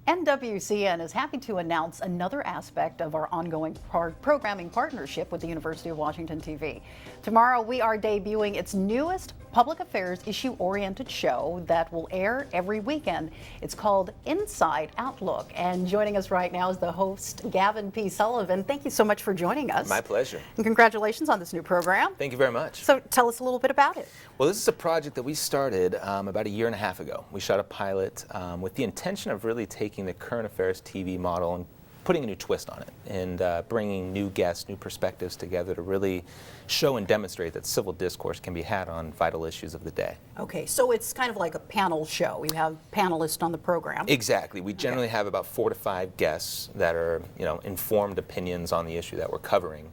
NWCN is happy to announce another aspect of our ongoing programming partnership with the University of Washington TV. Tomorrow we are debuting its newest public affairs issue-oriented show that will air every weekend. It's called Inside Outlook, and joining us right now is the host, Gavin P Sullivan. Thank you so much for joining us. My pleasure. And congratulations on this new program. Thank you very much. So tell us a little bit about it. Well, this is a project that we started about a year and a half ago. We shot a pilot with the intention of really taking the current affairs TV model and putting a new twist on it, and bringing new guests, new perspectives together to really show and demonstrate that civil discourse can be had on vital issues of the day. Okay, so it's kind of like a panel show. We have panelists on the program. Exactly. We generally have about 4 to 5 guests that are, informed opinions on the issue that we're covering.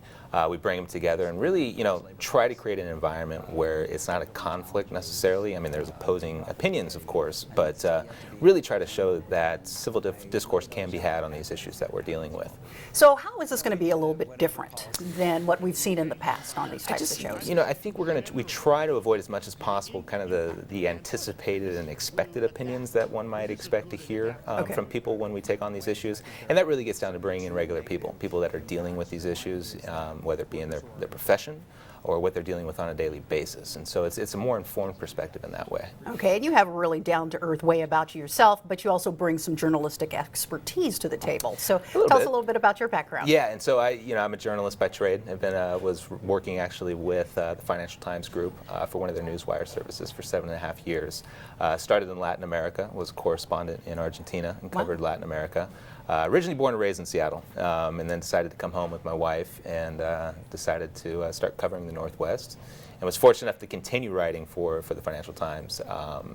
We bring them together and really, try to create an environment where it's not a conflict necessarily. I mean, there's opposing opinions, of course, but really try to show that civil discourse can be had on these issues that we're dealing with. So how is this going to be a little bit different than what we've seen in the past on these types of shows? I think we try to avoid as much as possible kind of the anticipated and expected opinions that one might expect to hear from people when we take on these issues. And that really gets down to bringing in regular people that are dealing with these issues, whether it be in their profession or what they're dealing with on a daily basis. And so it's a more informed perspective in that way. Okay, and you have a really down-to-earth way about you yourself, but you also bring some journalistic expertise to the table. So tell us a little bit about your background. Yeah, and so I'm a journalist by trade. I've been was working actually with the Financial Times Group for one of their newswire services for 7.5 years. Started in Latin America, was a correspondent in Argentina and covered Latin America. Originally born and raised in Seattle, and then decided to come home with my wife and decided to start covering the Northwest, and was fortunate enough to continue writing for the Financial Times,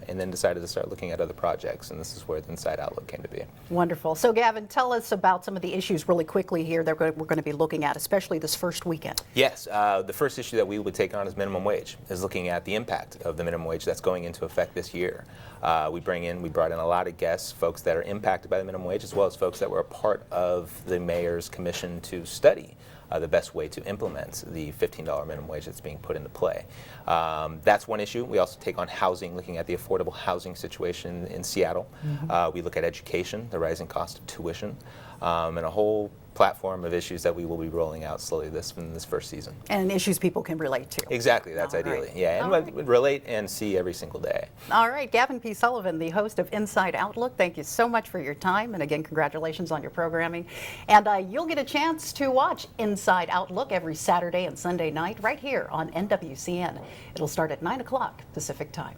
and then decided to start looking at other projects, and this is where the Inside Outlook came to be. Wonderful. So Gavin, tell us about some of the issues really quickly here that we're going to be looking at, especially this first weekend. Yes, the first issue that we would take on is minimum wage, is looking at the impact of the minimum wage that's going into effect this year. We brought in a lot of guests, folks that are impacted by the minimum wage, as well as folks that were a part of the mayor's commission to study the best way to implement the $15 minimum wage that's being put into play. That's one issue. We also take on housing, looking at the affordable housing situation in Seattle. We look at education, the rising cost of tuition, and a whole platform of issues that we will be rolling out slowly in this first season. And issues people can relate to. Exactly, that's ideally. Yeah, and relate and see every single day. All right, Gavin P Sullivan, the host of Inside Outlook, thank you so much for your time, and again, congratulations on your programming. And you'll get a chance to watch Inside Outlook every Saturday and Sunday night right here on NWCN. It'll start at 9 o'clock Pacific Time.